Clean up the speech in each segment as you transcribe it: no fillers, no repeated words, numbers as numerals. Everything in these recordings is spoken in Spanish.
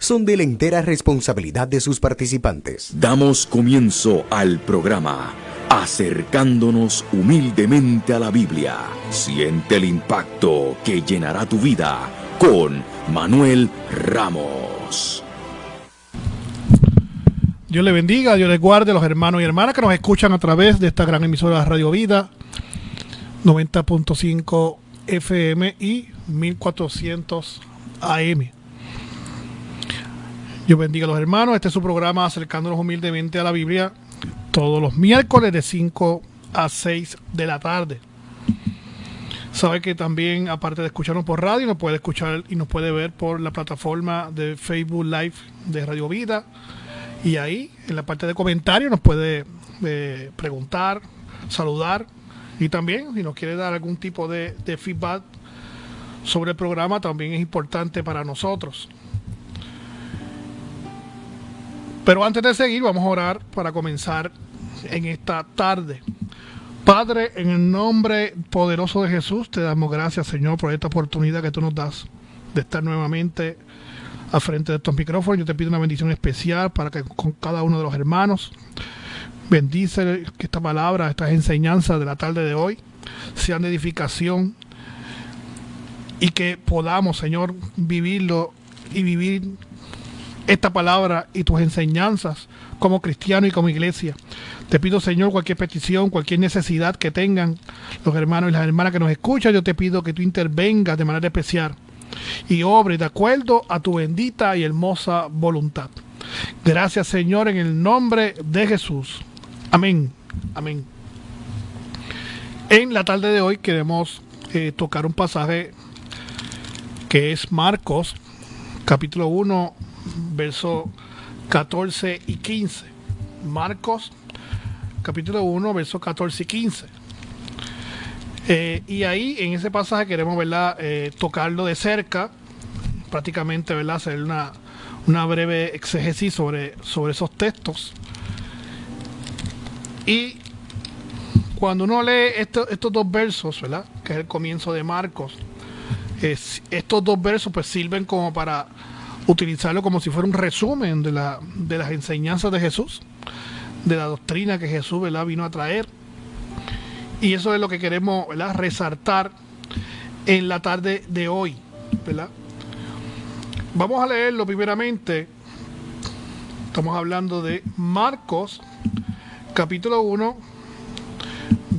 son de la entera responsabilidad de sus participantes. Damos comienzo al programa Acercándonos humildemente a la Biblia. Siente el impacto que llenará tu vida con Manuel Ramos. Dios le bendiga, Dios les guarde a los hermanos y hermanas que nos escuchan a través de esta gran emisora de Radio Vida, 90.5 FM y 1400 AM. Dios bendiga a los hermanos. Este es su programa Acercándonos humildemente a la Biblia, todos los miércoles de 5 a 6 de la tarde. Sabe que también, aparte de escucharnos por radio, nos puede escuchar y nos puede ver por la plataforma de Facebook Live de Radio Vida. Y ahí, en la parte de comentarios, nos puede preguntar, saludar. Y también, si nos quiere dar algún tipo de feedback sobre el programa, también es importante para nosotros. Pero antes de seguir, vamos a orar para comenzar en esta tarde. Padre, en el nombre poderoso de Jesús, te damos gracias, Señor, por esta oportunidad que tú nos das de estar nuevamente al frente de estos micrófonos. Yo te pido una bendición especial para que con cada uno de los hermanos bendice que esta palabra, estas enseñanzas de la tarde de hoy sean de edificación y que podamos, Señor, vivirlo y vivir esta palabra y tus enseñanzas como cristiano y como iglesia. Te pido, Señor, cualquier petición, cualquier necesidad que tengan los hermanos y las hermanas que nos escuchan, yo te pido que tú intervengas de manera especial y obres de acuerdo a tu bendita y hermosa voluntad. Gracias, Señor, en el nombre de Jesús. Amén. Amén. En la tarde de hoy queremos tocar un pasaje que es Marcos, capítulo 1, versos 14 y 15. Marcos, capítulo 1, versos 14 y 15. Y ahí, en ese pasaje, queremos, ¿verdad?, tocarlo de cerca, prácticamente, ¿verdad?, hacer una breve exégesis sobre esos textos. Y cuando uno lee estos dos versos, ¿verdad?, que es el comienzo de Marcos, estos dos versos pues sirven como para utilizarlo como si fuera un resumen de las enseñanzas de Jesús, de la doctrina que Jesús, ¿verdad?, vino a traer. Y eso es lo que queremos, ¿verdad?, resaltar en la tarde de hoy, ¿verdad? Vamos a leerlo primeramente. Estamos hablando de Marcos, capítulo 1,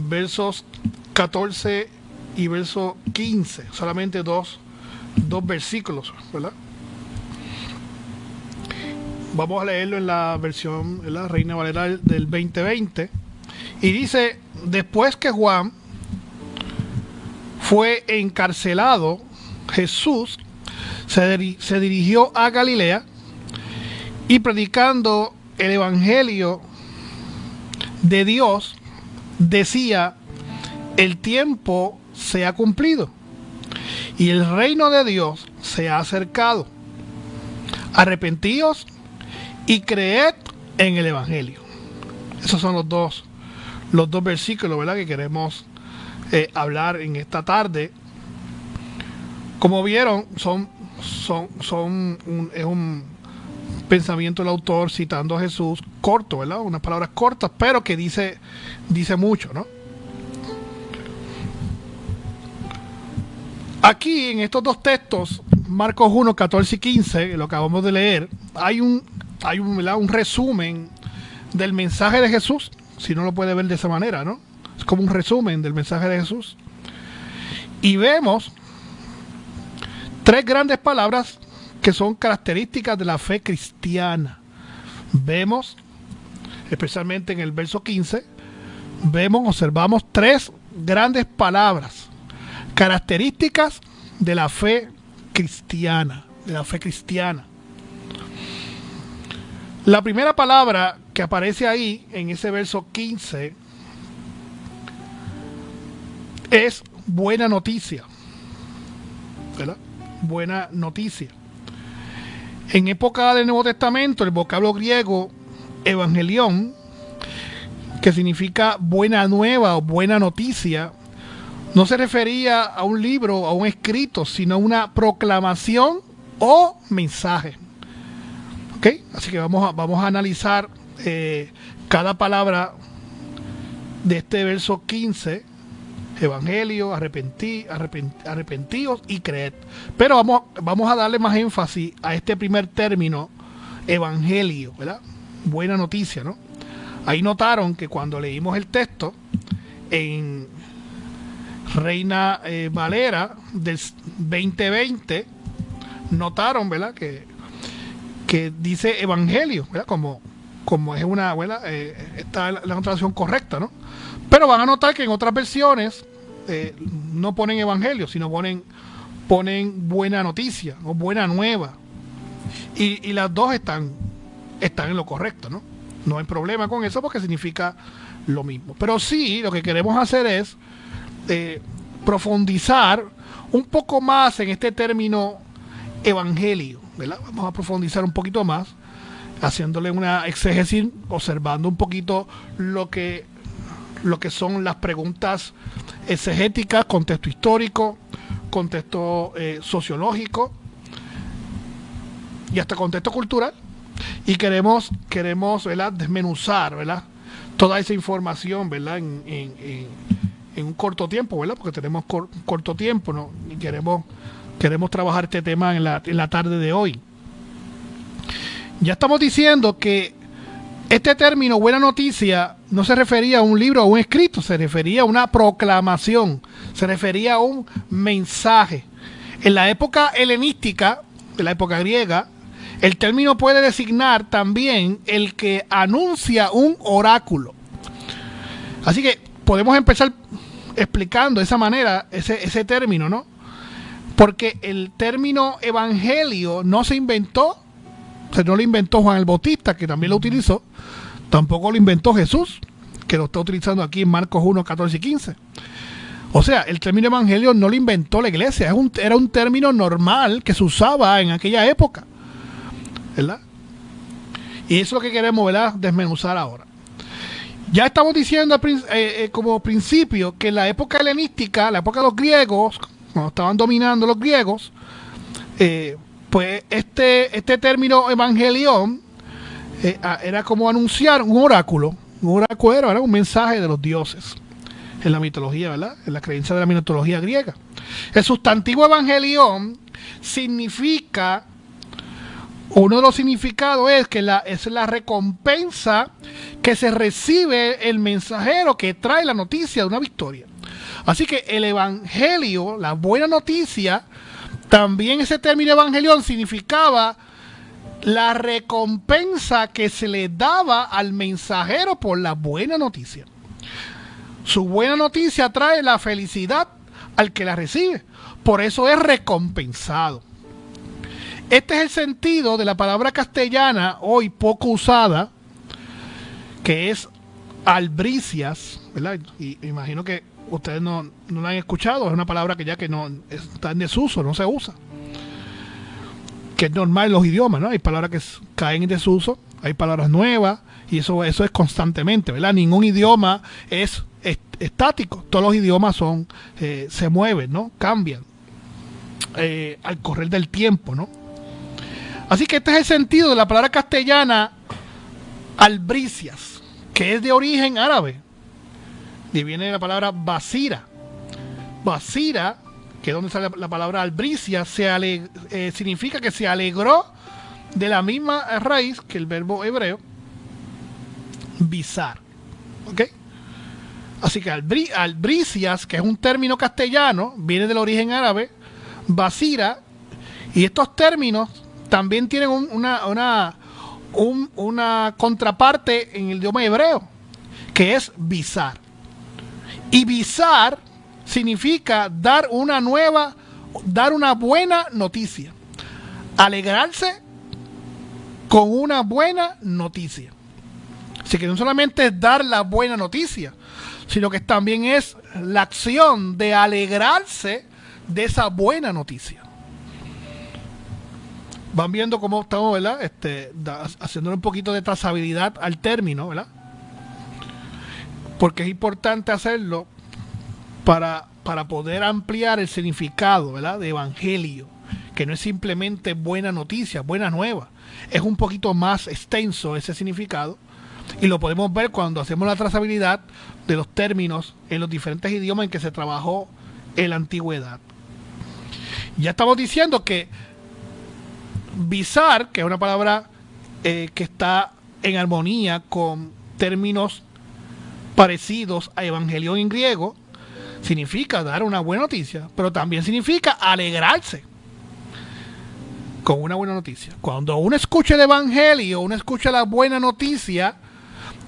versos 14 y verso 15. Solamente dos versículos, ¿verdad? Vamos a leerlo en la versión, en la Reina Valera del 2020. Y dice: después que Juan fue encarcelado, Jesús se dirigió a Galilea y predicando el evangelio de Dios, decía: el tiempo se ha cumplido y el reino de Dios se ha acercado. Arrepentíos y creed en el evangelio. Esos son los dos versículos, ¿verdad?, que queremos hablar en esta tarde. Como vieron, es un pensamiento del autor citando a Jesús corto, ¿verdad?, unas palabras cortas, pero que dice mucho, ¿no? Aquí en estos dos textos, Marcos 1, 14 y 15, lo que acabamos de leer, hay un resumen del mensaje de Jesús, si no lo puede ver de esa manera, ¿no? Es como un resumen del mensaje de Jesús. Y vemos tres grandes palabras que son características de la fe cristiana. Vemos, especialmente en el verso 15, observamos tres grandes palabras, características de la fe cristiana, La primera palabra que aparece ahí, en ese verso 15, es buena noticia, ¿verdad? Buena noticia. En época del Nuevo Testamento, el vocablo griego evangelión, que significa buena nueva o buena noticia, no se refería a un libro o a un escrito, sino a una proclamación o mensaje. ¿Ok? Así que vamos a analizar cada palabra de este verso 15, evangelio, arrepentidos y creed. Pero vamos a darle más énfasis a este primer término, evangelio, ¿verdad? Buena noticia, ¿no? Ahí notaron que cuando leímos el texto en Reina Valera del 2020, notaron, ¿verdad? Que dice evangelio, ¿verdad? Como es una, ¿verdad? Está la traducción correcta, ¿no? Pero van a notar que en otras versiones no ponen evangelio, sino ponen buena noticia o buena nueva. Y las dos están en lo correcto, ¿no? No hay problema con eso porque significa lo mismo. Pero sí, lo que queremos hacer es profundizar un poco más en este término evangelio, ¿verdad? Vamos a profundizar un poquito más, haciéndole una exégesis, observando un poquito lo que son las preguntas exegéticas, contexto histórico, contexto sociológico y hasta contexto cultural. Y queremos ¿verdad? Desmenuzar, ¿verdad? Toda esa información, ¿verdad? En un corto tiempo, ¿verdad? Porque tenemos corto tiempo, ¿no? Y queremos trabajar este tema en la tarde de hoy. Ya estamos diciendo que este término, buena noticia, no se refería a un libro o un escrito, se refería a una proclamación, se refería a un mensaje. En la época helenística, en la época griega, el término puede designar también el que anuncia un oráculo. Así que podemos empezar explicando de esa manera ese término, ¿no? Porque el término evangelio no se inventó, o sea, no lo inventó Juan el Bautista, que también lo utilizó, tampoco lo inventó Jesús, que lo está utilizando aquí en Marcos 1, 14 y 15. O sea, el término evangelio no lo inventó la iglesia, era un término normal que se usaba en aquella época, ¿verdad? Y eso es lo que queremos, ¿verdad?, desmenuzar ahora. Ya estamos diciendo como principio que en la época helenística, la época de los griegos, cuando estaban dominando los griegos, pues este término evangelión era como anunciar un oráculo. Un oráculo era, ¿verdad?, un mensaje de los dioses en la mitología, ¿verdad?, en la creencia de la mitología griega. El sustantivo evangelión significa, uno de los significados es que es la recompensa que se recibe el mensajero que trae la noticia de una victoria. Así que el evangelio, la buena noticia, también ese término evangelión significaba la recompensa que se le daba al mensajero por la buena noticia. Su buena noticia trae la felicidad al que la recibe. Por eso es recompensado. Este es el sentido de la palabra castellana, hoy poco usada, que es albricias, ¿verdad? Y imagino que ustedes no la han escuchado, es una palabra que ya que no está en desuso, no se usa. Que es normal en los idiomas, ¿no? Hay palabras que caen en desuso, hay palabras nuevas, y eso es constantemente, ¿verdad? Ningún idioma es estático, todos los idiomas se mueven, ¿no? Cambian al correr del tiempo, ¿no? Así que este es el sentido de la palabra castellana albricias, que es de origen árabe. Y viene la palabra basira. Basira, que es donde sale la palabra albricia, significa que se alegró de la misma raíz que el verbo hebreo bizar. ¿Ok? Así que albricias, que es un término castellano, viene del origen árabe, basira, y estos términos también tienen una contraparte en el idioma hebreo, que es bizar. Y bizar significa dar una buena noticia. Alegrarse con una buena noticia. Así que no solamente es dar la buena noticia, sino que también es la acción de alegrarse de esa buena noticia. Van viendo cómo estamos, ¿verdad? Haciéndole un poquito de trazabilidad al término, ¿verdad? Porque es importante hacerlo para poder ampliar el significado, ¿verdad?, de evangelio, que no es simplemente buena noticia, buena nueva, es un poquito más extenso ese significado, y lo podemos ver cuando hacemos la trazabilidad de los términos en los diferentes idiomas en que se trabajó en la antigüedad. Ya estamos diciendo que bizar, que es una palabra que está en armonía con términos parecidos a evangelión en griego, significa dar una buena noticia, pero también significa alegrarse con una buena noticia. Cuando uno escucha el evangelio, uno escucha la buena noticia,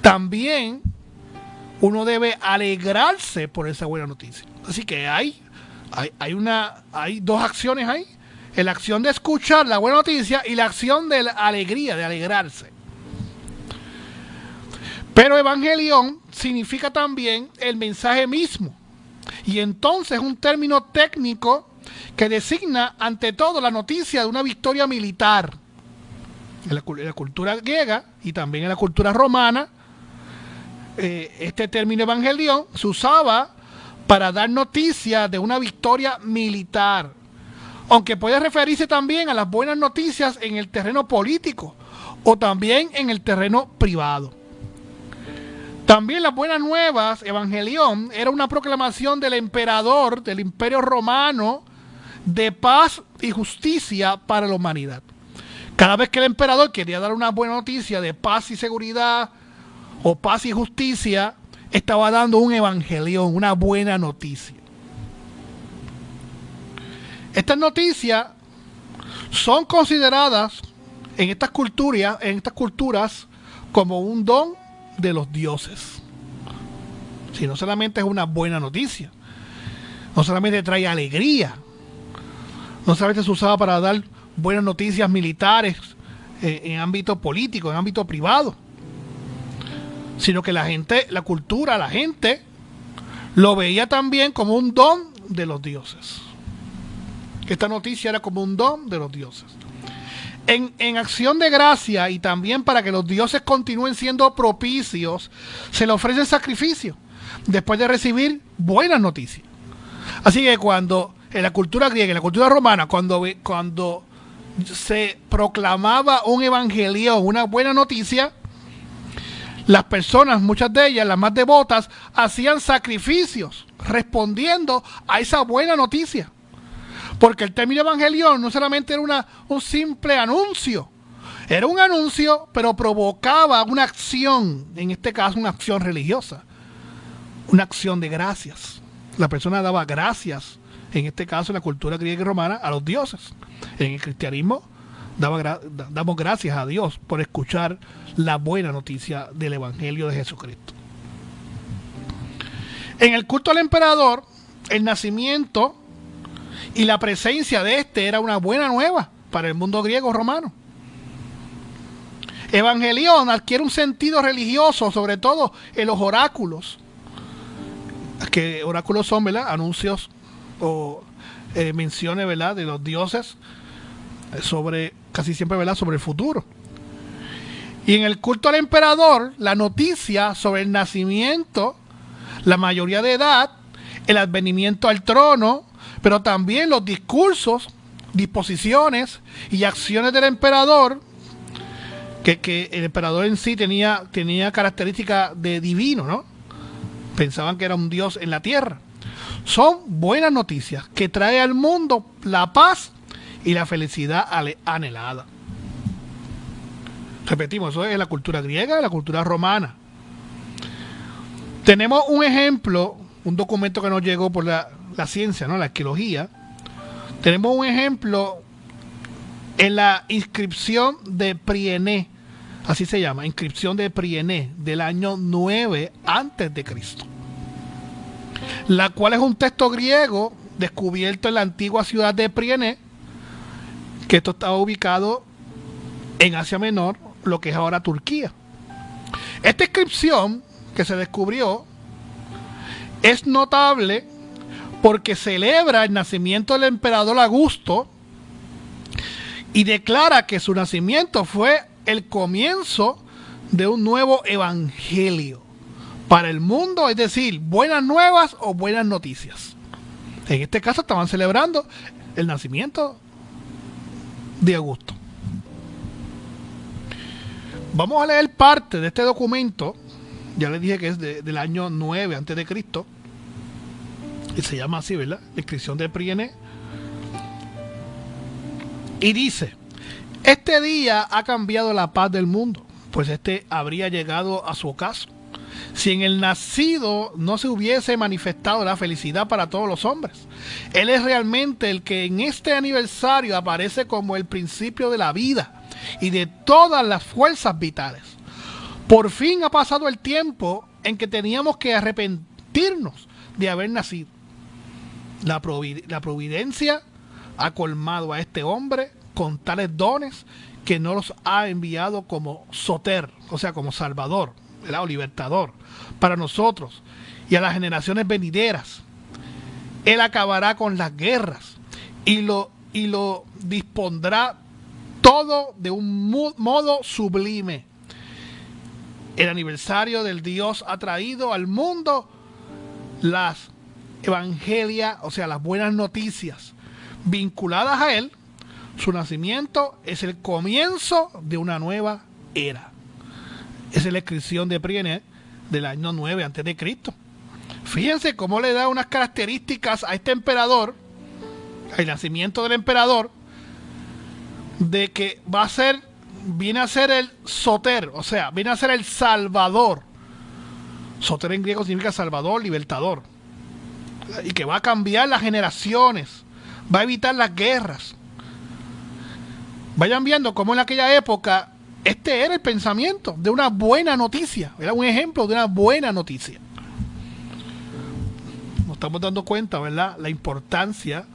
también uno debe alegrarse por esa buena noticia. Así que hay dos acciones ahí: la acción de escuchar la buena noticia y la acción de la alegría, de alegrarse. Pero evangelión significa también el mensaje mismo, y entonces es un término técnico que designa ante todo la noticia de una victoria militar. En la cultura griega y también en la cultura romana, este término evangelión se usaba para dar noticia de una victoria militar, aunque puede referirse también a las buenas noticias en el terreno político o también en el terreno privado. También las buenas nuevas, evangelión, era una proclamación del emperador del Imperio Romano de paz y justicia para la humanidad. Cada vez que el emperador quería dar una buena noticia de paz y seguridad o paz y justicia, estaba dando un evangelión, una buena noticia. Estas noticias son consideradas en estas culturas como un don de los dioses. Si no solamente es una buena noticia, no solamente trae alegría, no solamente se usaba para dar buenas noticias militares en ámbito político, en ámbito privado, sino que la gente lo veía también como un don de los dioses. Esta noticia era como un don de los dioses. En acción de gracia y también para que los dioses continúen siendo propicios, se le ofrece sacrificio después de recibir buenas noticias. Así que cuando en la cultura griega, en la cultura romana, cuando se proclamaba un evangelio, una buena noticia, las personas, muchas de ellas, las más devotas, hacían sacrificios respondiendo a esa buena noticia. Porque el término evangelión no solamente era un simple anuncio, era un anuncio, pero provocaba una acción, en este caso una acción religiosa, una acción de gracias. La persona daba gracias, en este caso en la cultura griega y romana, a los dioses. En el cristianismo damos gracias a Dios por escuchar la buena noticia del evangelio de Jesucristo. En el culto al emperador, el nacimiento y la presencia de este era una buena nueva para el mundo griego romano. Evangelión adquiere un sentido religioso, sobre todo en los oráculos, que oráculos son, ¿verdad?, anuncios o menciones, ¿verdad?, de los dioses sobre, casi siempre, ¿verdad?, sobre el futuro. Y en el culto al emperador, la noticia sobre el nacimiento, la mayoría de edad, el advenimiento al trono, pero también los discursos, disposiciones y acciones del emperador, que el emperador en sí tenía características de divino, ¿no? Pensaban que era un dios en la tierra. Son buenas noticias que trae al mundo la paz y la felicidad anhelada. Repetimos, eso es la cultura griega y la cultura romana. Tenemos un ejemplo, un documento que nos llegó por la ciencia, ¿no?, la arqueología. Tenemos un ejemplo en la inscripción de Priene, así se llama, inscripción de Priene, del año 9 antes de Cristo, la cual es un texto griego descubierto en la antigua ciudad de Priene, que esto estaba ubicado en Asia Menor, lo que es ahora Turquía. Esta inscripción que se descubrió es notable porque celebra el nacimiento del emperador Augusto y declara que su nacimiento fue el comienzo de un nuevo evangelio para el mundo, es decir, buenas nuevas o buenas noticias. En este caso estaban celebrando el nacimiento de Augusto. Vamos a leer parte de este documento. Ya les dije que es del año 9 antes de Cristo. Y se llama así, ¿verdad? Descripción de Priene. Y dice: este día ha cambiado la paz del mundo, pues este habría llegado a su ocaso si en el nacido no se hubiese manifestado la felicidad para todos los hombres. Él es realmente el que en este aniversario aparece como el principio de la vida y de todas las fuerzas vitales. Por fin ha pasado el tiempo en que teníamos que arrepentirnos de haber nacido. La providencia ha colmado a este hombre con tales dones que no los ha enviado como soter, o sea, como salvador, ¿verdad? O libertador para nosotros y a las generaciones venideras. Él acabará con las guerras y lo dispondrá todo de un modo sublime. El aniversario del Dios ha traído al mundo las evangelias, o sea, las buenas noticias vinculadas a él. Su nacimiento es el comienzo de una nueva era. Esa es la inscripción de Priene del año 9 antes de Cristo. Fíjense cómo le da unas características a este emperador, el nacimiento del emperador, de que viene a ser el soter, o sea, viene a ser el salvador. Soter en griego significa salvador, libertador. Y que va a cambiar las generaciones, va a evitar las guerras. Vayan viendo cómo en aquella época este era el pensamiento de una buena noticia, era un ejemplo de una buena noticia. Nos estamos dando cuenta, ¿verdad?, la importancia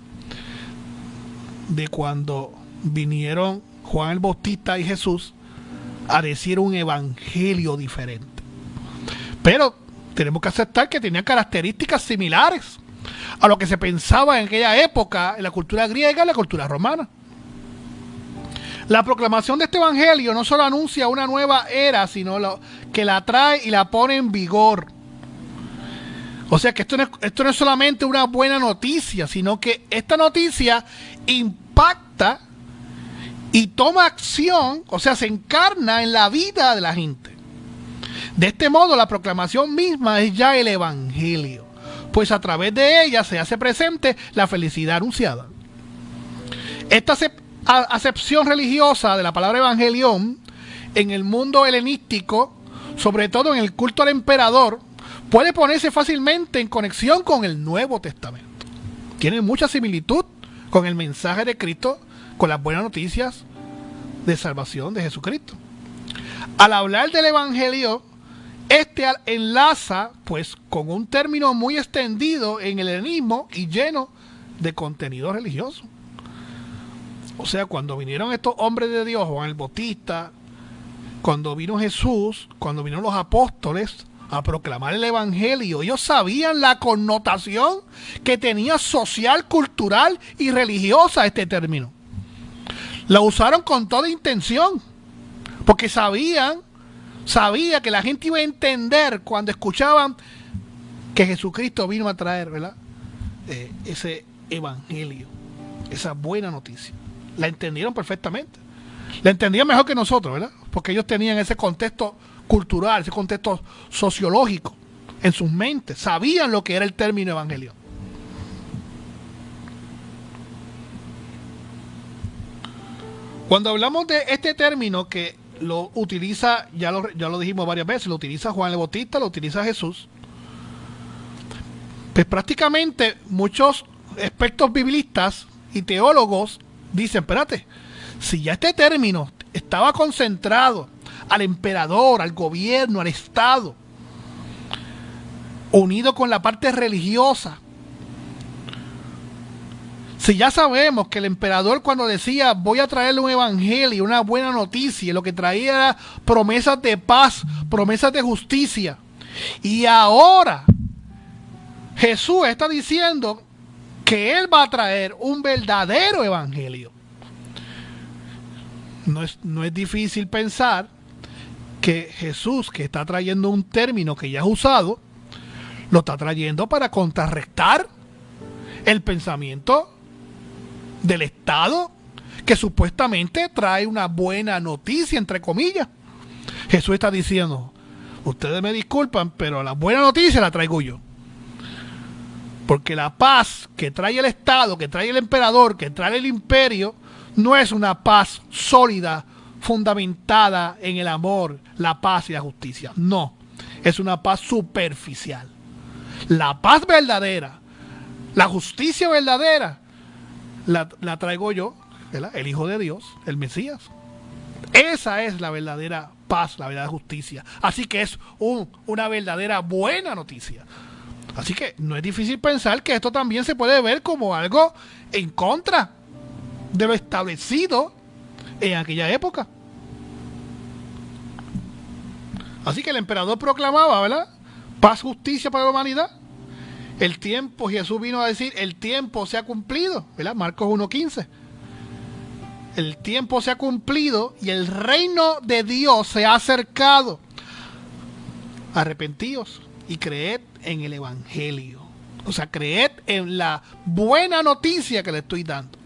de cuando vinieron Juan el Bautista y Jesús a decir un evangelio diferente. Pero tenemos que aceptar que tenía características similares a lo que se pensaba en aquella época en la cultura griega y la cultura romana. La proclamación de este evangelio no solo anuncia una nueva era, sino que la trae y la pone en vigor. O sea que esto no es solamente una buena noticia, sino que esta noticia impacta y toma acción, o sea, se encarna en la vida de la gente. De este modo, la proclamación misma es ya el evangelio, pues a través de ella se hace presente la felicidad anunciada. Esta acepción religiosa de la palabra evangelión en el mundo helenístico, sobre todo en el culto al emperador, puede ponerse fácilmente en conexión con el Nuevo Testamento. Tiene mucha similitud con el mensaje de Cristo, con las buenas noticias de salvación de Jesucristo. Al hablar del evangelio, este enlaza pues con un término muy extendido en el helenismo y lleno de contenido religioso. O sea, cuando vinieron estos hombres de Dios, Juan el Bautista, cuando vino Jesús, cuando vinieron los apóstoles a proclamar el evangelio, ellos sabían la connotación que tenía social, cultural y religiosa este término. La usaron con toda intención, porque sabía que la gente iba a entender cuando escuchaban que Jesucristo vino a traer, ¿verdad?, ese evangelio, esa buena noticia. La entendieron perfectamente. La entendían mejor que nosotros, ¿verdad? Porque ellos tenían ese contexto cultural, ese contexto sociológico en sus mentes. Sabían lo que era el término evangelio. Cuando hablamos de este término que lo utiliza, ya lo dijimos varias veces, lo utiliza Juan el Bautista, lo utiliza Jesús, pues prácticamente muchos expertos biblistas y teólogos dicen, espérate, si ya este término estaba concentrado al emperador, al gobierno, al Estado, unido con la parte religiosa, si ya sabemos que el emperador cuando decía voy a traerle un evangelio, una buena noticia, lo que traía era promesas de paz, promesas de justicia, y ahora Jesús está diciendo que Él va a traer un verdadero evangelio. No es difícil pensar que Jesús, que está trayendo un término que ya es usado, lo está trayendo para contrarrestar el pensamiento del Estado, que supuestamente trae una buena noticia, entre comillas. Jesús está diciendo, ustedes me disculpan, pero la buena noticia la traigo yo. Porque la paz que trae el Estado, que trae el emperador, que trae el imperio, no es una paz sólida, fundamentada en el amor, la paz y la justicia. No, es una paz superficial. La paz verdadera, la justicia verdadera, la traigo yo, ¿verdad? El Hijo de Dios, el Mesías. Esa es la verdadera paz, la verdadera justicia. Así que es una verdadera buena noticia. Así que no es difícil pensar que esto también se puede ver como algo en contra de lo establecido en aquella época. Así que el emperador proclamaba, ¿verdad? Paz, justicia para la humanidad. El tiempo, Jesús vino a decir, el tiempo se ha cumplido, ¿verdad? Marcos 1:15. El tiempo se ha cumplido y el reino de Dios se ha acercado. Arrepentíos y creed en el Evangelio. O sea, creed en la buena noticia que le estoy dando.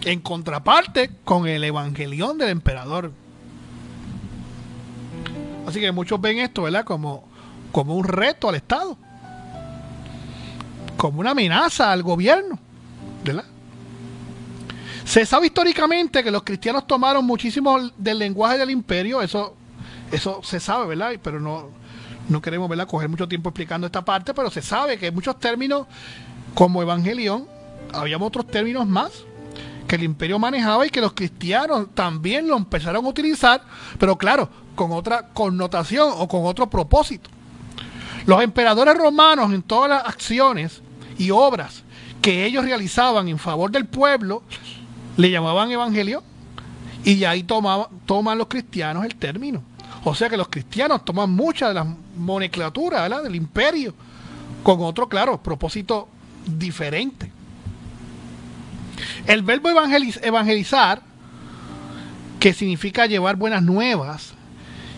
En contraparte con el evangelión del emperador. Así que muchos ven esto, ¿verdad? Como un reto al Estado. Como una amenaza al gobierno, ¿verdad? Se sabe históricamente que los cristianos tomaron muchísimo del lenguaje del imperio. Eso se sabe, ¿verdad? Pero no queremos, ¿verdad?, coger mucho tiempo explicando esta parte, pero se sabe que muchos términos como evangelión, había otros términos más que el imperio manejaba y que los cristianos también lo empezaron a utilizar, pero claro, con otra connotación o con otro propósito. Los emperadores romanos, en todas las acciones y obras que ellos realizaban en favor del pueblo, le llamaban evangelio, y ahí toman los cristianos el término. O sea que los cristianos toman muchas de las nomenclaturas, ¿verdad?, del imperio, con otro, claro, propósito diferente. El verbo evangelizar, que significa llevar buenas nuevas,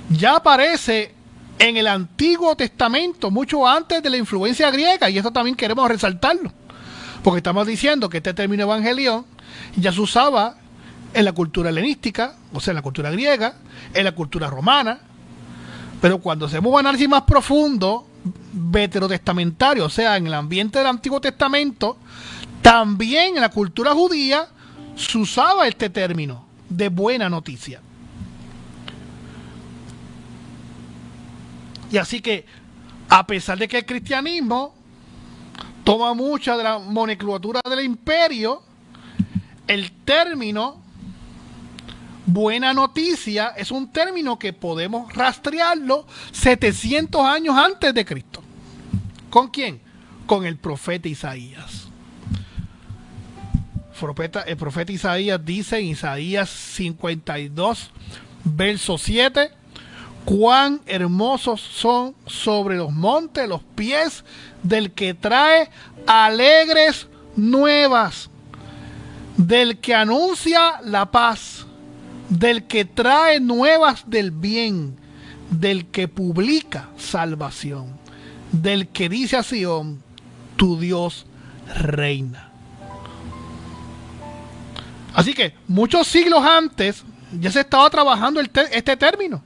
ya aparece en el Antiguo Testamento, mucho antes de la influencia griega, y esto también queremos resaltarlo, porque estamos diciendo que este término evangelión ya se usaba en la cultura helenística, o sea, en la cultura griega, en la cultura romana, pero cuando hacemos un análisis más profundo, veterotestamentario, o sea, en el ambiente del Antiguo Testamento, también en la cultura judía se usaba este término de buena noticia. Y así que, a pesar de que el cristianismo toma mucha de la nomenclatura del imperio, el término buena noticia es un término que podemos rastrearlo 700 años antes de Cristo. ¿Con quién? Con el profeta Isaías. El profeta Isaías dice en Isaías 52, verso 7, cuán hermosos son sobre los montes los pies del que trae alegres nuevas, del que anuncia la paz, del que trae nuevas del bien, del que publica salvación, del que dice a Sión, tu Dios reina. Así que muchos siglos antes ya se estaba trabajando este término.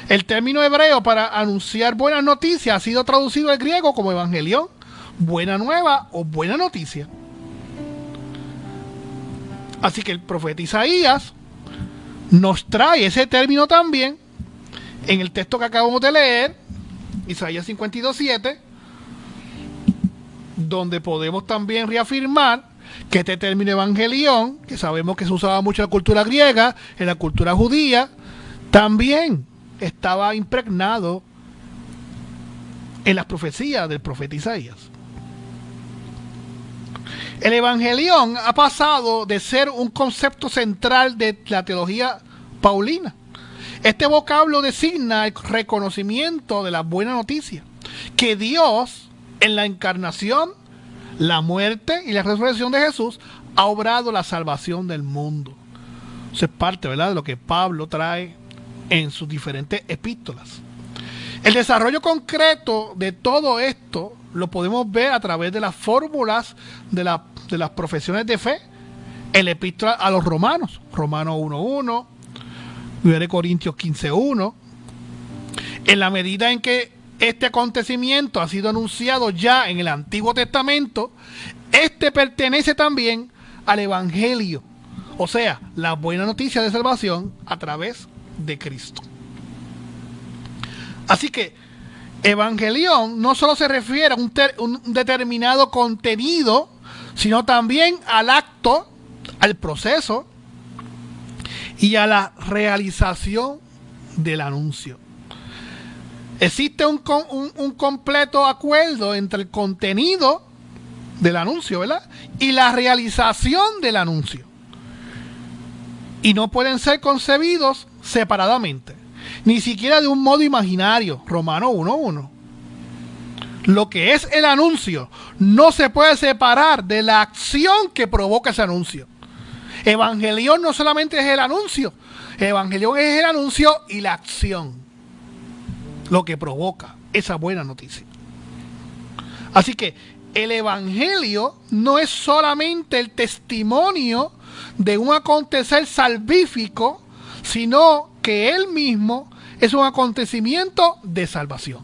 El término hebreo para anunciar buenas noticias ha sido traducido al griego como evangelión, buena nueva o buena noticia. Así que el profeta Isaías nos trae ese término también en el texto que acabamos de leer, Isaías 52:7, donde podemos también reafirmar que este término evangelión, que sabemos que se usaba mucho en la cultura griega, en la cultura judía, también estaba impregnado en las profecías del profeta Isaías. El evangelión ha pasado de ser un concepto central de la teología paulina. Este vocablo designa el reconocimiento de la buena noticia, que Dios, en la encarnación, la muerte y la resurrección de Jesús, ha obrado la salvación del mundo. Eso es parte, ¿verdad?, de lo que Pablo trae en sus diferentes epístolas. El desarrollo concreto de todo esto lo podemos ver a través de las fórmulas de las profesiones de fe en la epístola a los romanos, Romanos 1:1, 1 Corintios 15:1. En la medida en que este acontecimiento ha sido anunciado ya en el Antiguo Testamento, este pertenece también al Evangelio, o sea, la buena noticia de salvación a través de Cristo. Así que evangelión no solo se refiere a un determinado contenido, sino también al acto, al proceso y a la realización del anuncio. Existe un completo acuerdo entre el contenido del anuncio, ¿verdad?, y la realización del anuncio. Y no pueden ser concebidos separadamente, ni siquiera de un modo imaginario. Romanos 1:1. Lo que es el anuncio no se puede separar de la acción que provoca ese anuncio. Evangelión no solamente es el anuncio, evangelión es el anuncio y la acción, lo que provoca esa buena noticia. Así que el evangelio no es solamente el testimonio de un acontecer salvífico, sino que él mismo es un acontecimiento de salvación.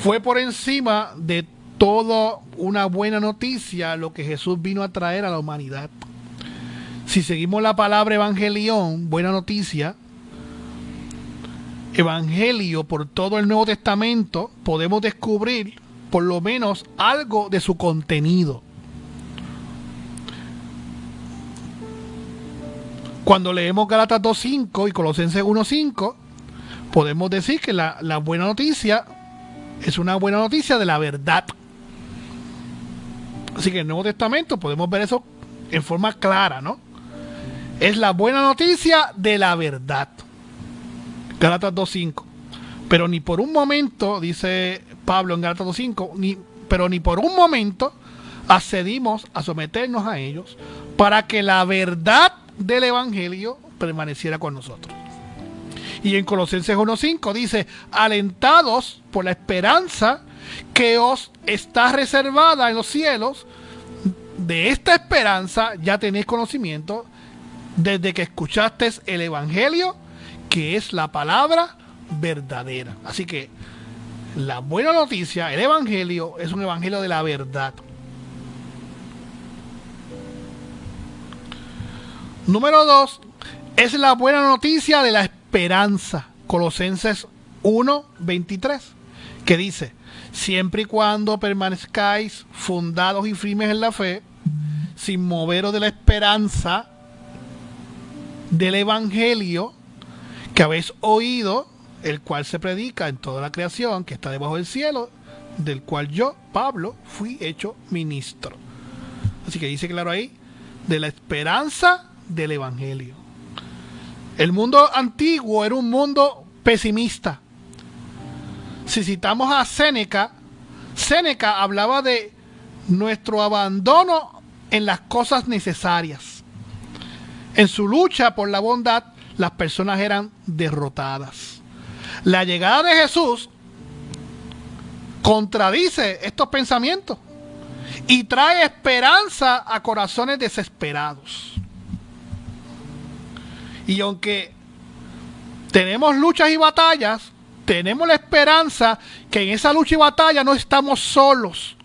Fue por encima de toda una buena noticia lo que Jesús vino a traer a la humanidad. Si seguimos la palabra evangelión, buena noticia, evangelio por todo el Nuevo Testamento, podemos descubrir por lo menos algo de su contenido. Cuando leemos Gálatas 2:5 y Colosenses 1:5, podemos decir que la buena noticia es una buena noticia de la verdad. Así que en el Nuevo Testamento podemos ver eso en forma clara, ¿no? Es la buena noticia de la verdad. Gálatas 2:5. Pero ni por un momento, dice Pablo en Gálatas 2:5, ni por un momento accedimos a someternos a ellos para que la verdad del evangelio permaneciera con nosotros. Y en Colosenses 1:5 dice: alentados por la esperanza que os está reservada en los cielos, de esta esperanza ya tenéis conocimiento desde que escuchasteis el evangelio, que es la palabra verdadera. Así que la buena noticia, el evangelio, es un evangelio de la verdad. Número 2, es la buena noticia de la esperanza. Colosenses 1:23, que dice: siempre y cuando permanezcáis fundados y firmes en la fe, sin moveros de la esperanza del evangelio que habéis oído, el cual se predica en toda la creación que está debajo del cielo, del cual yo, Pablo, fui hecho ministro. Así que dice claro ahí, de la esperanza del evangelio. El mundo antiguo era un mundo pesimista. Si citamos a Séneca, Séneca hablaba de nuestro abandono en las cosas necesarias. En su lucha por la bondad, las personas eran derrotadas. La llegada de Jesús contradice estos pensamientos y trae esperanza a corazones desesperados. Y aunque tenemos luchas y batallas, tenemos la esperanza que en esa lucha y batalla no estamos solos,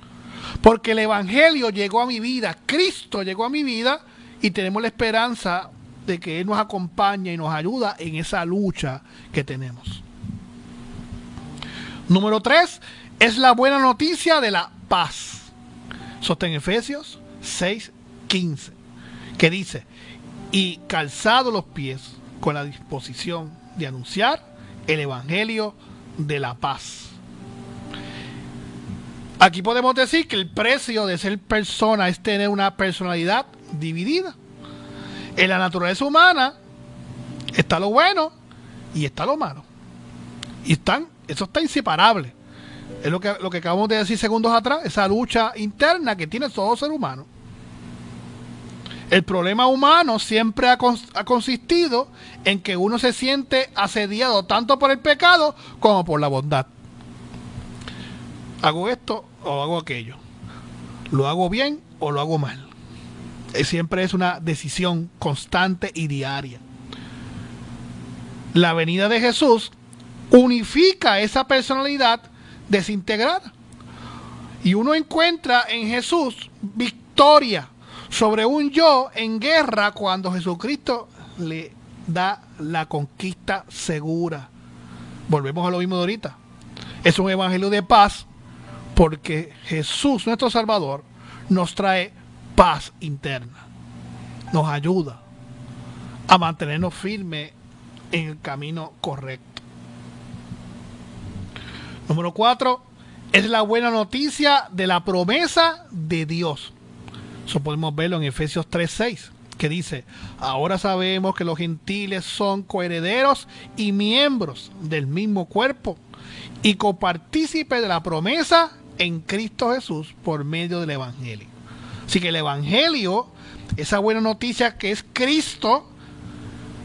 porque el evangelio llegó a mi vida, Cristo llegó a mi vida, y tenemos la esperanza de que Él nos acompaña y nos ayuda en esa lucha que tenemos. Número 3, es la buena noticia de la paz. Eso está en Efesios 6:15, que dice: y calzado los pies con la disposición de anunciar el evangelio de la paz. Aquí podemos decir que el precio de ser persona es tener una personalidad dividida. En la naturaleza humana está lo bueno y está lo malo. Y eso está inseparable. Es lo que acabamos de decir segundos atrás, esa lucha interna que tiene todo ser humano. El problema humano siempre ha consistido en que uno se siente asediado tanto por el pecado como por la bondad. Hago esto o hago aquello. Lo hago bien o lo hago mal. Siempre es una decisión constante y diaria. La venida de Jesús unifica esa personalidad desintegrada. Y uno encuentra en Jesús victoria sobre un yo en guerra cuando Jesucristo le da la conquista segura. Volvemos a lo mismo de ahorita. Es un evangelio de paz porque Jesús, nuestro Salvador, nos trae paz interna. Nos ayuda a mantenernos firmes en el camino correcto. Número 4, es la buena noticia de la promesa de Dios. Eso podemos verlo en Efesios 3:6, que dice: ahora sabemos que los gentiles son coherederos y miembros del mismo cuerpo y copartícipes de la promesa en Cristo Jesús por medio del Evangelio. Así que el Evangelio, esa buena noticia que es Cristo,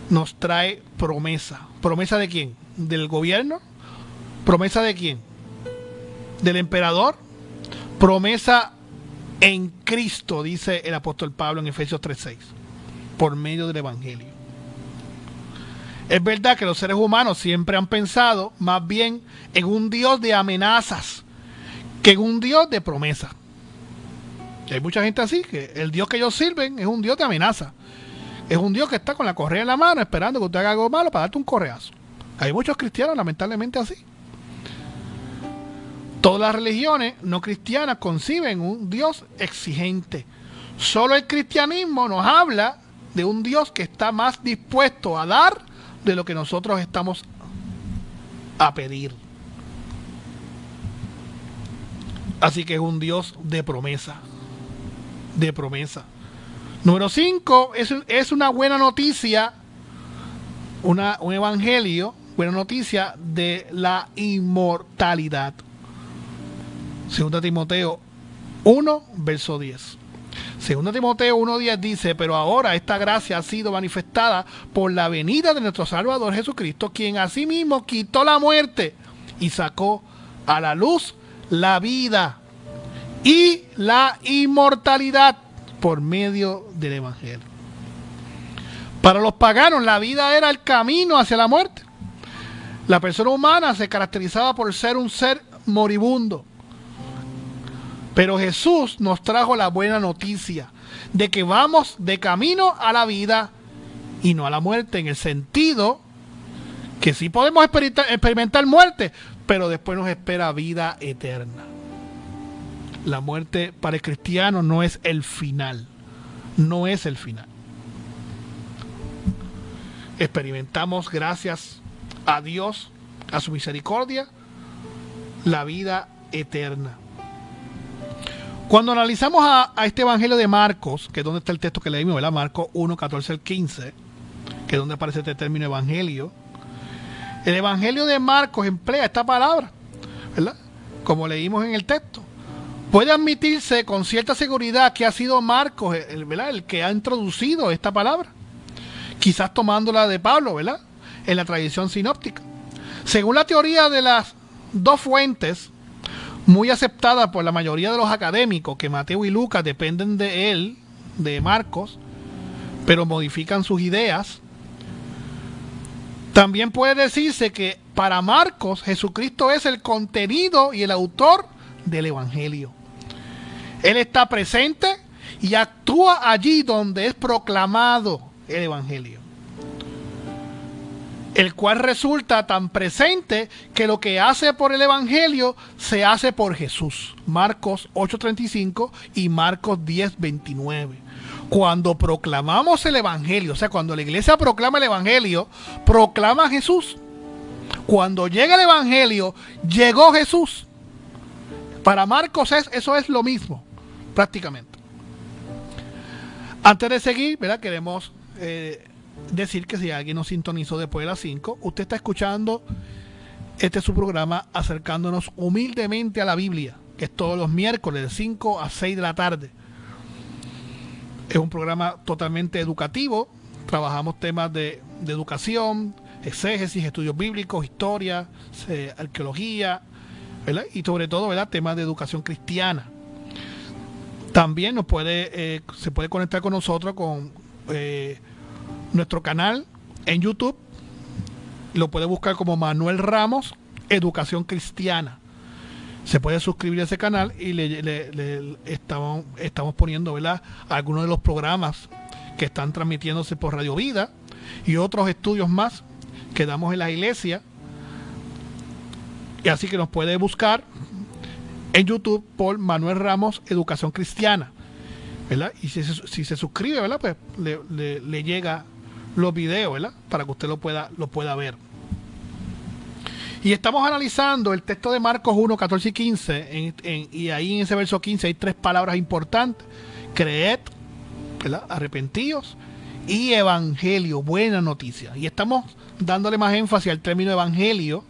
nos trae promesa. ¿Promesa de quién? ¿Del gobierno? ¿Promesa de quién? ¿Del emperador? Promesa en Cristo, dice el apóstol Pablo en Efesios 3:6, por medio del Evangelio. Es verdad que los seres humanos siempre han pensado más bien en un Dios de amenazas que en un Dios de promesas. Y hay mucha gente así, que el Dios que ellos sirven es un Dios de amenaza. Es un Dios que está con la correa en la mano esperando que usted haga algo malo para darte un correazo. Hay muchos cristianos lamentablemente así. Todas las religiones no cristianas conciben un Dios exigente. Solo el cristianismo nos habla de un Dios que está más dispuesto a dar de lo que nosotros estamos a pedir. Así que es un Dios de promesa. De promesa. Número 5, es una buena noticia, un evangelio, buena noticia de la inmortalidad. 2 Timoteo 1, verso 10. 2 Timoteo 1:10 dice: pero ahora esta gracia ha sido manifestada por la venida de nuestro Salvador Jesucristo, quien asimismo quitó la muerte y sacó a la luz la vida y la inmortalidad por medio del Evangelio. Para los paganos la vida era el camino hacia la muerte. La persona humana se caracterizaba por ser un ser moribundo. Pero Jesús nos trajo la buena noticia de que vamos de camino a la vida y no a la muerte, en el sentido que sí podemos experimentar muerte, pero después nos espera vida eterna. La muerte para el cristiano no es el final. No es el final. Experimentamos, gracias a Dios, a su misericordia, la vida eterna. Cuando analizamos a este evangelio de Marcos, que es donde está el texto que leímos, ¿verdad? Marcos 1, 14 al 15, que es donde aparece este término evangelio. El evangelio de Marcos emplea esta palabra, ¿verdad? Como leímos en el texto. Puede admitirse con cierta seguridad que ha sido Marcos, ¿verdad?, el que ha introducido esta palabra. Quizás tomándola de Pablo, ¿verdad?, en la tradición sinóptica. Según la teoría de las dos fuentes, muy aceptada por la mayoría de los académicos, que Mateo y Lucas dependen de él, de Marcos, pero modifican sus ideas, también puede decirse que para Marcos Jesucristo es el contenido y el autor del evangelio. Él está presente y actúa allí donde es proclamado el evangelio, el cual resulta tan presente que lo que hace por el evangelio se hace por Jesús. Marcos 8:35 y Marcos 10:29. Cuando proclamamos el evangelio, o sea, cuando la iglesia proclama el evangelio, proclama a Jesús. Cuando llega el evangelio, llegó Jesús. Para Marcos eso es lo mismo, prácticamente. Antes de seguir, ¿verdad?, queremos decir que si alguien nos sintonizó después de las 5, usted está escuchando este es su programa Acercándonos Humildemente a la Biblia, que es todos los miércoles de 5 a 6 de la tarde. Es un programa totalmente educativo. Trabajamos temas de educación, exégesis, estudios bíblicos, historia, arqueología, ¿verdad?, y sobre todo, ¿verdad?, temas de educación cristiana. También se puede conectar con nosotros con nuestro canal en YouTube. Lo puede buscar como Manuel Ramos Educación Cristiana. Se puede suscribir a ese canal y estamos poniendo, ¿verdad?, algunos de los programas que están transmitiéndose por Radio Vida y otros estudios más que damos en la iglesia. Y así que nos puede buscar en YouTube por Manuel Ramos Educación Cristiana, ¿verdad? Y si se suscribe, ¿verdad?, pues le llega los videos, ¿verdad?, para que usted lo pueda ver. Y estamos analizando el texto de Marcos 1, 14 y 15, y ahí en ese verso 15 hay 3 palabras importantes: creed, ¿verdad?, arrepentíos, y evangelio, buena noticia. Y estamos dándole más énfasis al término evangelio,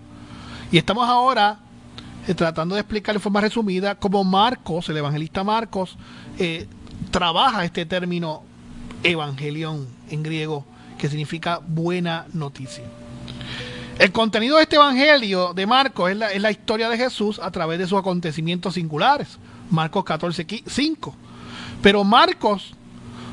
y estamos ahora tratando de explicar de forma resumida cómo Marcos, el evangelista Marcos, trabaja este término evangelión en griego, que significa buena noticia. El contenido de este evangelio de Marcos es la historia de Jesús a través de sus acontecimientos singulares, Marcos 14, 5. Pero Marcos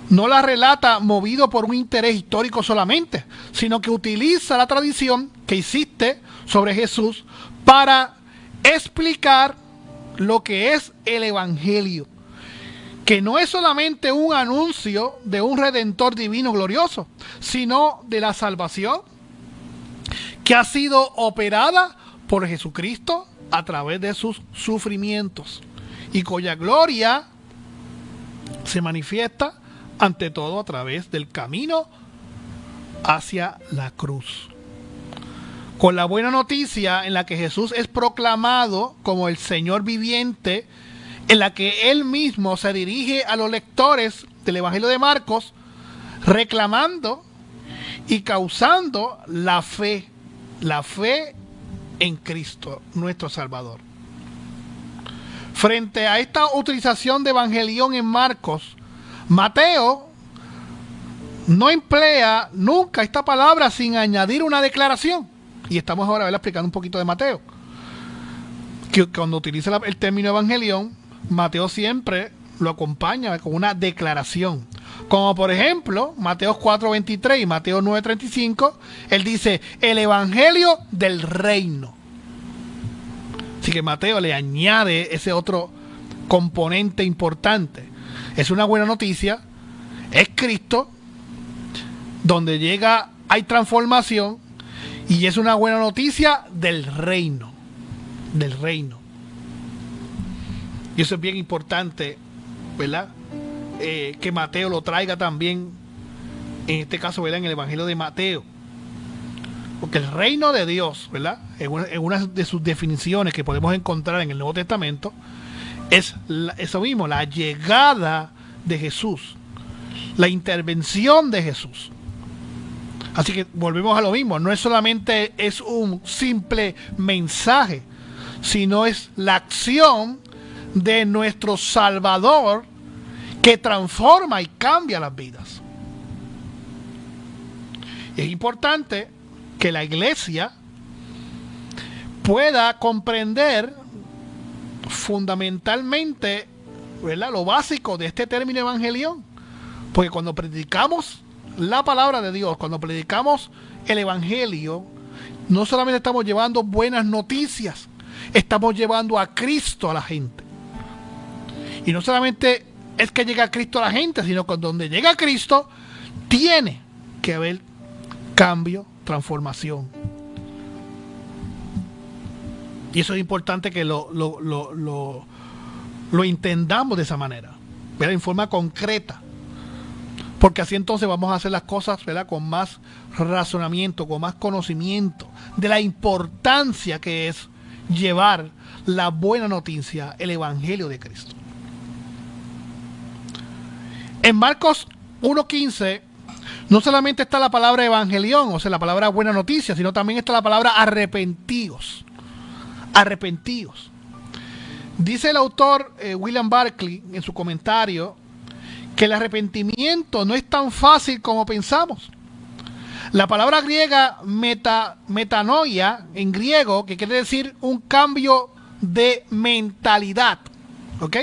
no la relata movido por un interés histórico solamente, sino que utiliza la tradición que existe sobre Jesús para explicar lo que es el evangelio, que no es solamente un anuncio de un redentor divino glorioso, sino de la salvación que ha sido operada por Jesucristo a través de sus sufrimientos y cuya gloria se manifiesta ante todo a través del camino hacia la cruz. Con la buena noticia en la que Jesús es proclamado como el Señor viviente, en la que Él mismo se dirige a los lectores del Evangelio de Marcos, reclamando y causando la fe en Cristo, nuestro Salvador. Frente a esta utilización de evangelión en Marcos, Mateo no emplea nunca esta palabra sin añadir una declaración. Y estamos ahora explicando un poquito de Mateo, que cuando utiliza el término evangelión, Mateo siempre lo acompaña con una declaración. Como por ejemplo, Mateo 4:23 y Mateo 9:35, él dice, el evangelio del reino. Así que Mateo le añade ese otro componente importante. Es una buena noticia, es Cristo, donde llega, hay transformación, y es una buena noticia del reino. Y eso es bien importante, ¿verdad? Que Mateo lo traiga también, en este caso, ¿verdad?, en el Evangelio de Mateo. Porque el reino de Dios, ¿verdad?, en una de sus definiciones que podemos encontrar en el Nuevo Testamento, es eso mismo, la llegada de Jesús, la intervención de Jesús. Así que volvemos a lo mismo, no es solamente es un simple mensaje, sino es la acción de nuestro Salvador que transforma y cambia las vidas. Y es importante que la iglesia pueda comprender fundamentalmente, ¿verdad?, lo básico de este término evangelión, porque cuando predicamos la palabra de Dios, cuando predicamos el evangelio, no solamente estamos llevando buenas noticias, estamos llevando a Cristo a la gente. Y no solamente es que llega a Cristo a la gente, sino que donde llega Cristo tiene que haber cambio, transformación. Y eso es importante que lo entendamos de esa manera, ¿verdad?, en forma concreta. Porque así entonces vamos a hacer las cosas, ¿verdad?, con más razonamiento, con más conocimiento de la importancia que es llevar la buena noticia, el evangelio de Cristo. En Marcos 1:15 no solamente está la palabra evangelión, o sea, la palabra buena noticia, sino también está la palabra arrepentíos. Arrepentíos. Dice el autor William Barclay en su comentario que el arrepentimiento no es tan fácil como pensamos. La palabra griega metanoia en griego, que quiere decir un cambio de mentalidad, ¿ok?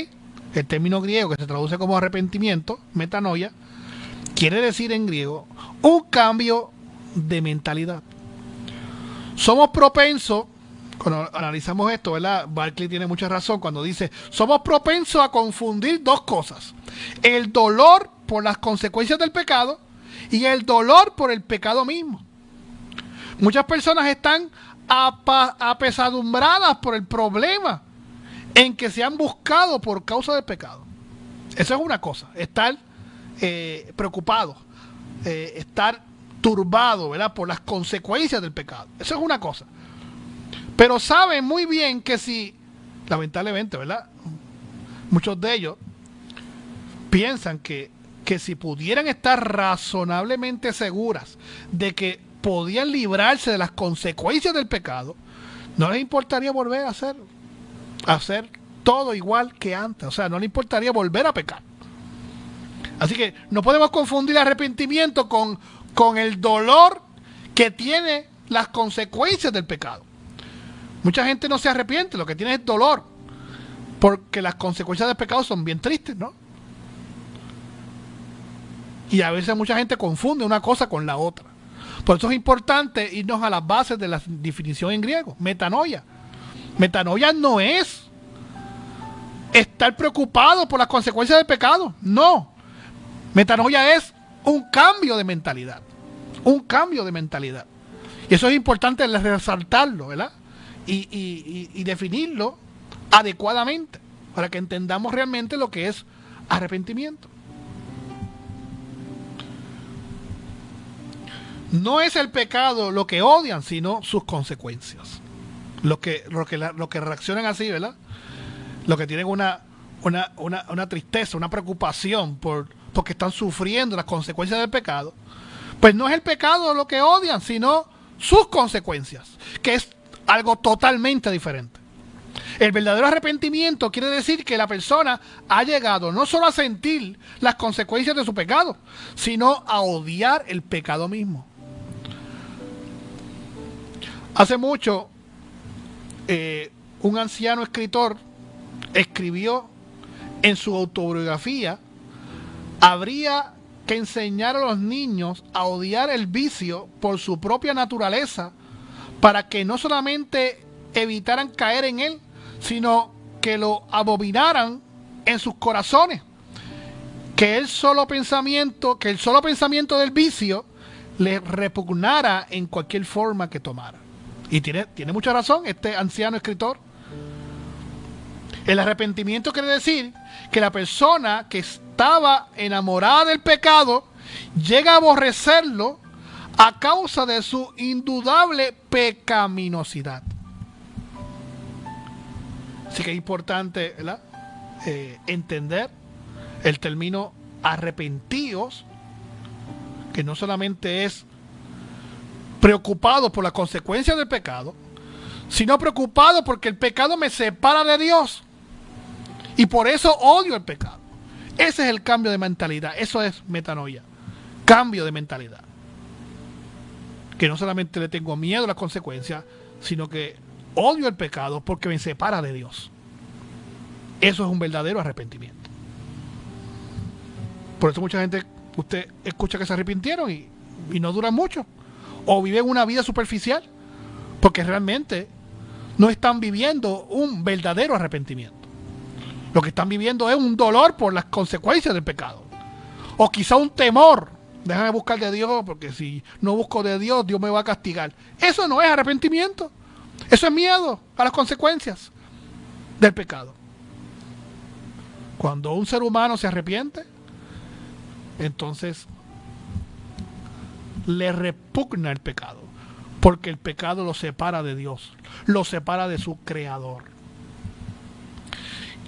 el término griego que se traduce como arrepentimiento, metanoia, quiere decir en griego un cambio de mentalidad. Somos propensos, cuando analizamos esto, ¿verdad? Barclay tiene mucha razón cuando dice, somos propensos a confundir dos cosas: el dolor por las consecuencias del pecado y el dolor por el pecado mismo. Muchas personas están apesadumbradas por el problema en que se han buscado por causa del pecado. Eso es una cosa, estar preocupado, estar turbado, ¿verdad?, por las consecuencias del pecado. Eso es una cosa. Pero saben muy bien que si, lamentablemente, ¿verdad?, muchos de ellos piensan que si pudieran estar razonablemente seguras de que podían librarse de las consecuencias del pecado, no les importaría volver a hacer todo igual que antes. O sea, no les importaría volver a pecar. Así que no podemos confundir arrepentimiento con el dolor que tiene las consecuencias del pecado. Mucha gente no se arrepiente, lo que tiene es dolor, porque las consecuencias del pecado son bien tristes, ¿no? Y a veces mucha gente confunde una cosa con la otra. Por eso es importante irnos a las bases de la definición en griego, metanoia. Metanoia no es estar preocupado por las consecuencias del pecado, no. Metanoia es un cambio de mentalidad, un cambio de mentalidad. Y eso es importante resaltarlo, ¿verdad? Y definirlo adecuadamente para que entendamos realmente lo que es arrepentimiento. No es el pecado lo que odian, sino sus consecuencias. Los que reaccionan así, ¿verdad? Los que tienen una tristeza, una preocupación porque están sufriendo las consecuencias del pecado, pues no es el pecado lo que odian, sino sus consecuencias, que es algo totalmente diferente. El verdadero arrepentimiento quiere decir que la persona ha llegado no solo a sentir las consecuencias de su pecado, sino a odiar el pecado mismo. Hace mucho, un anciano escritor escribió en su autobiografía: habría que enseñar a los niños a odiar el vicio por su propia naturaleza, para que no solamente evitaran caer en él, sino que lo abominaran en sus corazones, que el solo pensamiento del vicio les repugnara en cualquier forma que tomara. Y tiene mucha razón este anciano escritor. El arrepentimiento quiere decir que la persona que estaba enamorada del pecado llega a aborrecerlo a causa de su indudable pecaminosidad. Así que es importante, ¿verdad?, entender el término arrepentidos, que no solamente es preocupado por las consecuencias del pecado, sino preocupado porque el pecado me separa de Dios y por eso odio el pecado. Ese es el cambio de mentalidad. Eso es metanoia, cambio de mentalidad, que no solamente le tengo miedo a las consecuencias, sino que odio el pecado porque me separa de Dios. Eso es un verdadero arrepentimiento. Por eso mucha gente, usted escucha que se arrepintieron y no duran mucho, o viven una vida superficial, porque realmente no están viviendo un verdadero arrepentimiento. Lo que están viviendo es un dolor por las consecuencias del pecado, o quizá un temor: déjame buscar de Dios, porque si no busco de Dios, Dios me va a castigar. Eso no es arrepentimiento, eso es miedo a las consecuencias del pecado. Cuando un ser humano se arrepiente, entonces le repugna el pecado, porque el pecado lo separa de Dios, lo separa de su creador.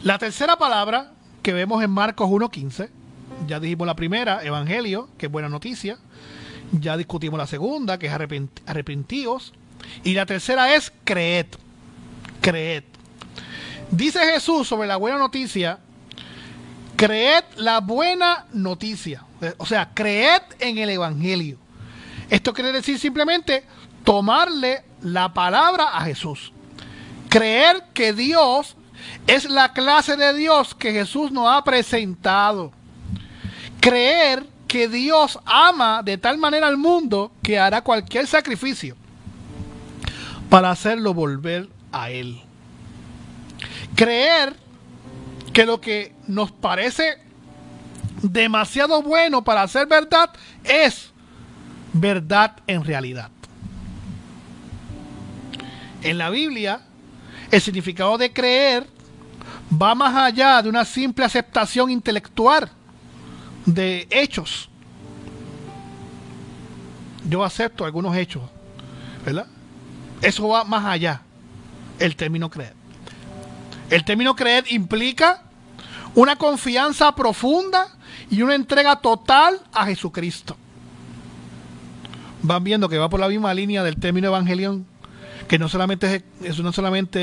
La tercera palabra que vemos en Marcos 1:15, ya dijimos la primera, evangelio, que es buena noticia. Ya discutimos la segunda, que es arrepentíos. Y la tercera es creed. Creed. Dice Jesús sobre la buena noticia: creed la buena noticia. O sea, creed en el evangelio. Esto quiere decir simplemente tomarle la palabra a Jesús. Creer que Dios es la clase de Dios que Jesús nos ha presentado. Creer que Dios ama de tal manera al mundo que hará cualquier sacrificio para hacerlo volver a Él. Creer que lo que nos parece demasiado bueno para ser verdad es verdad en realidad. En la Biblia, el significado de creer va más allá de una simple aceptación intelectual de hechos. Yo acepto algunos hechos, ¿verdad? Eso va más allá, el término creer. El término creer implica una confianza profunda y una entrega total a Jesucristo. Van viendo que va por la misma línea del término evangelión, que no solamente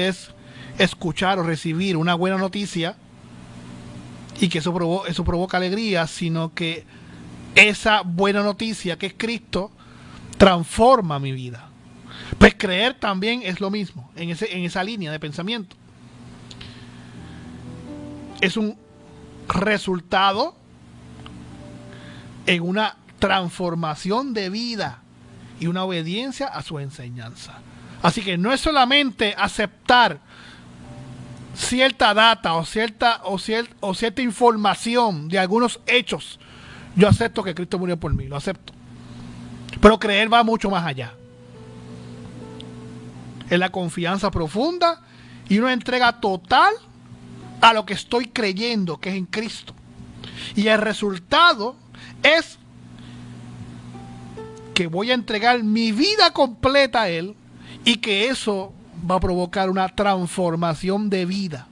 es escuchar o recibir una buena noticia y que eso provoca alegría, sino que esa buena noticia que es Cristo transforma mi vida. Pues creer también es lo mismo, en esa línea de pensamiento. Es un resultado en una transformación de vida y una obediencia a su enseñanza. Así que no es solamente aceptar cierta data o cierta información de algunos hechos. Yo acepto que Cristo murió por mí, lo acepto. Pero creer va mucho más allá. Es la confianza profunda y una entrega total a lo que estoy creyendo, que es en Cristo. Y el resultado es que voy a entregar mi vida completa a Él y que eso va a provocar una transformación de vida.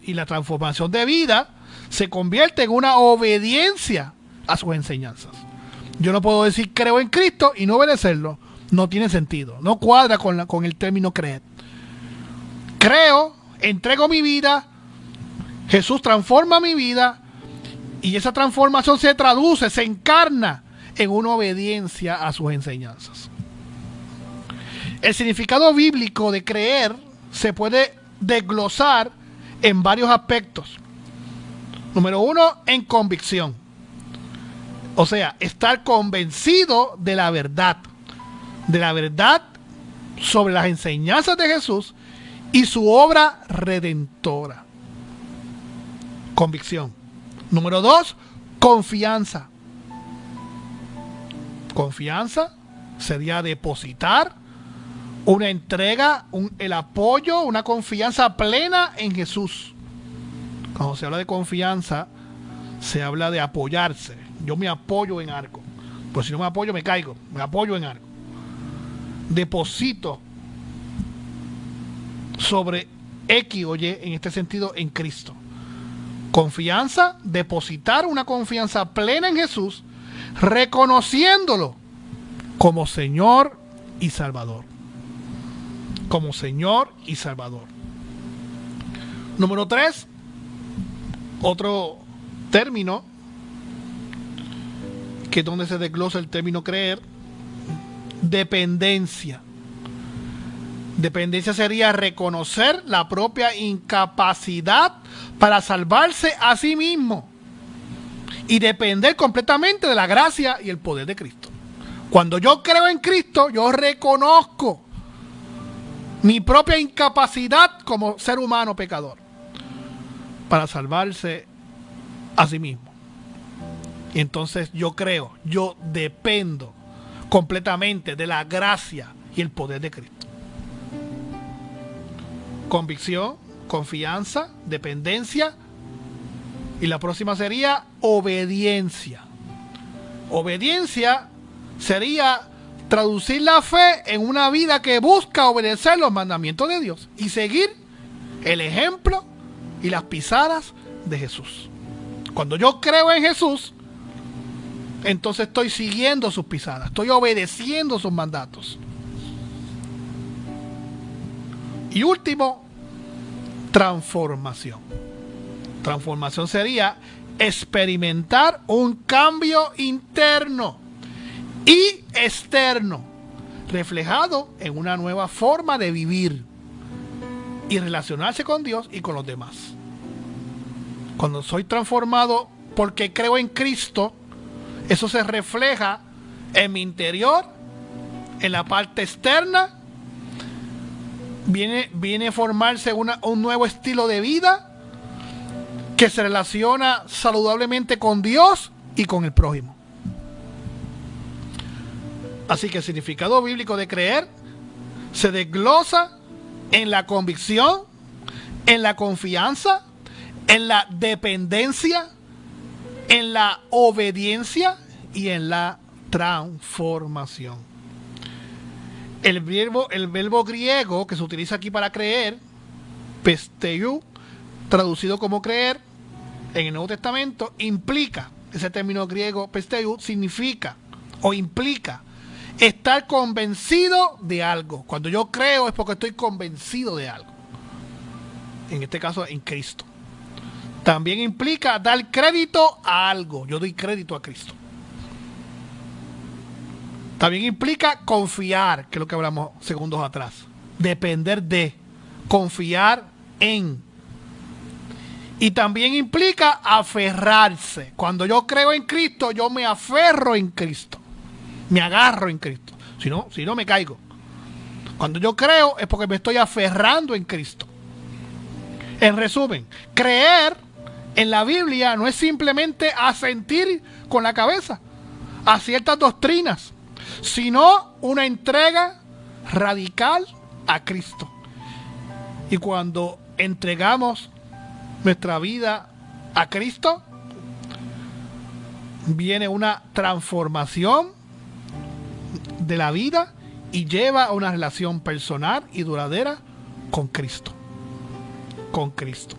Y la transformación de vida se convierte en una obediencia a sus enseñanzas. Yo no puedo decir creo en Cristo y no obedecerlo. No tiene sentido. No cuadra con el término creer. Creo, entrego mi vida, Jesús transforma mi vida y esa transformación se traduce, se encarna en una obediencia a sus enseñanzas. El significado bíblico de creer se puede desglosar en varios aspectos. Número 1, en convicción. O sea, estar convencido de la verdad sobre las enseñanzas de Jesús y su obra redentora. Convicción. Número 2, confianza. Confianza sería depositar una entrega, el apoyo, una confianza plena en Jesús. Cuando se habla de confianza, se habla de apoyarse. Yo me apoyo en algo. Pues si no me apoyo, me caigo. Me apoyo en algo. Deposito sobre X o Y, en este sentido, en Cristo. Confianza, depositar una confianza plena en Jesús, reconociéndolo como Señor y Salvador. Como Señor y Salvador. Número 3, otro término que es donde se desglosa el término creer, dependencia. Dependencia sería reconocer la propia incapacidad para salvarse a sí mismo y depender completamente de la gracia y el poder de Cristo. Cuando yo creo en Cristo, yo reconozco mi propia incapacidad como ser humano pecador para salvarse a sí mismo. Y entonces yo creo, yo dependo completamente de la gracia y el poder de Cristo. Convicción, confianza, dependencia. Y la próxima sería obediencia. Obediencia sería traducir la fe en una vida que busca obedecer los mandamientos de Dios y seguir el ejemplo y las pisadas de Jesús. Cuando yo creo en Jesús, entonces estoy siguiendo sus pisadas, estoy obedeciendo sus mandatos. Y último, transformación. Transformación sería experimentar un cambio interno y externo, reflejado en una nueva forma de vivir. y relacionarse con Dios y con los demás. Cuando soy transformado porque creo en Cristo, eso se refleja en mi interior, en la parte externa. Viene a formarse un nuevo estilo de vida que se relaciona saludablemente con Dios y con el prójimo. Así que el significado bíblico de creer se desglosa en la convicción, en la confianza, en la dependencia, en la obediencia y en la transformación. El verbo griego que se utiliza aquí para creer, pisteuo, traducido como creer en el Nuevo Testamento, implica, ese término griego pisteuo significa o implica estar convencido de algo. Cuando yo creo es porque estoy convencido de algo. En este caso, en Cristo. También implica dar crédito a algo. Yo doy crédito a Cristo. También implica confiar, que es lo que hablamos segundos atrás. Depender de, confiar en. Y también implica aferrarse. Cuando yo creo en Cristo, yo me aferro en Cristo. Me agarro en Cristo. Si no me caigo. Cuando yo creo es porque me estoy aferrando en Cristo. En resumen, creer en la Biblia no es simplemente asentir con la cabeza a ciertas doctrinas, sino una entrega radical a Cristo. Y cuando entregamos nuestra vida a Cristo, viene una transformación de la vida y lleva a una relación personal y duradera con Cristo. Con Cristo.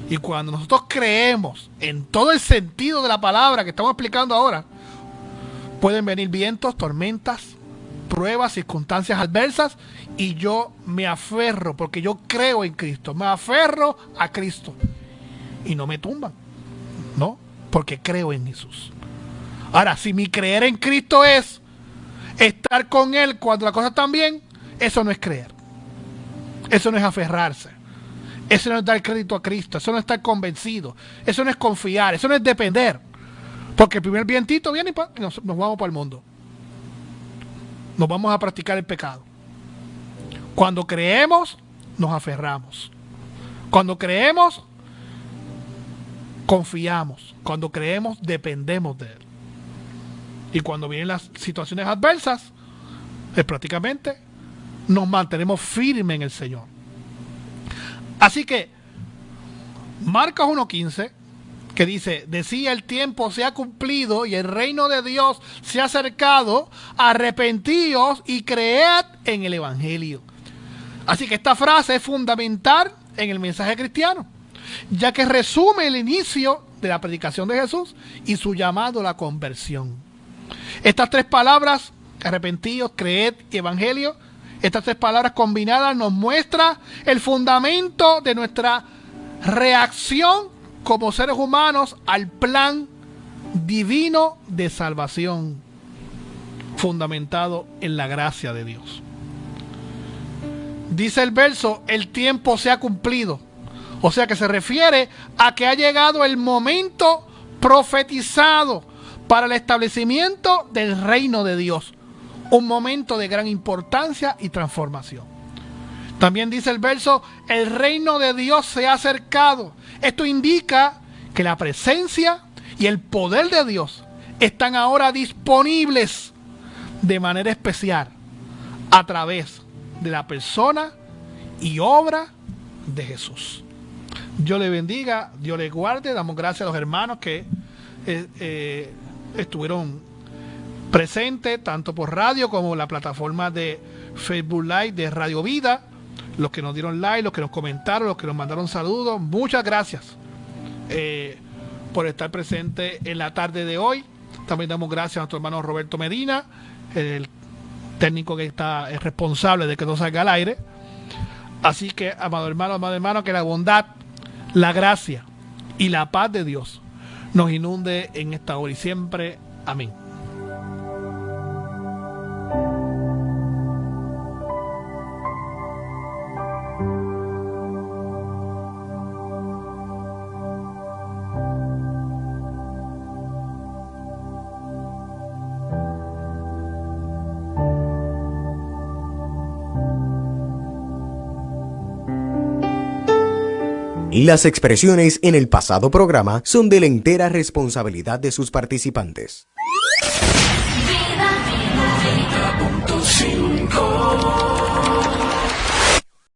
Y cuando nosotros creemos en todo el sentido de la palabra que estamos explicando ahora, pueden venir vientos, tormentas, pruebas, circunstancias adversas, y yo me aferro porque yo creo en Cristo, me aferro a Cristo y no me tumban, ¿no? Porque creo en Jesús. Ahora, si mi creer en Cristo es estar con Él cuando las cosas están bien, eso no es creer, eso no es aferrarse, eso no es dar crédito a Cristo, eso no es estar convencido, eso no es confiar, eso no es depender. Porque el primer vientito viene y nos vamos para el mundo. Nos vamos a practicar el pecado. Cuando creemos, nos aferramos. Cuando creemos, confiamos. Cuando creemos, dependemos de Él. Y cuando vienen las situaciones adversas, prácticamente nos mantenemos firmes en el Señor. Así que, Marcos 1:15, que dice, decía el tiempo se ha cumplido y el reino de Dios se ha acercado, arrepentíos y creed en el Evangelio. Así que esta frase es fundamental en el mensaje cristiano, ya que resume el inicio de la predicación de Jesús y su llamado a la conversión. Estas tres palabras, arrepentíos, creed y Evangelio, estas tres palabras combinadas nos muestra el fundamento de nuestra reacción como seres humanos al plan divino de salvación, fundamentado en la gracia de Dios. Dice el verso, el tiempo se ha cumplido. O sea que se refiere a que ha llegado el momento profetizado para el establecimiento del reino de Dios. Un momento de gran importancia y transformación. También dice el verso, el reino de Dios se ha acercado. Esto indica que la presencia y el poder de Dios están ahora disponibles de manera especial a través de la persona y obra de Jesús. Dios le bendiga, Dios le guarde. Damos gracias a los hermanos que estuvieron presentes tanto por radio como la plataforma de Facebook Live de Radio Vida. Los que nos dieron like, los que nos comentaron, los que nos mandaron saludos, muchas gracias por estar presente en la tarde de hoy. También damos gracias a nuestro hermano Roberto Medina, el técnico que es responsable de que no salga al aire. Así que, amado hermano, que la bondad, la gracia y la paz de Dios nos inunde en esta hora y siempre. Amén. Las expresiones en el pasado programa son de la entera responsabilidad de sus participantes.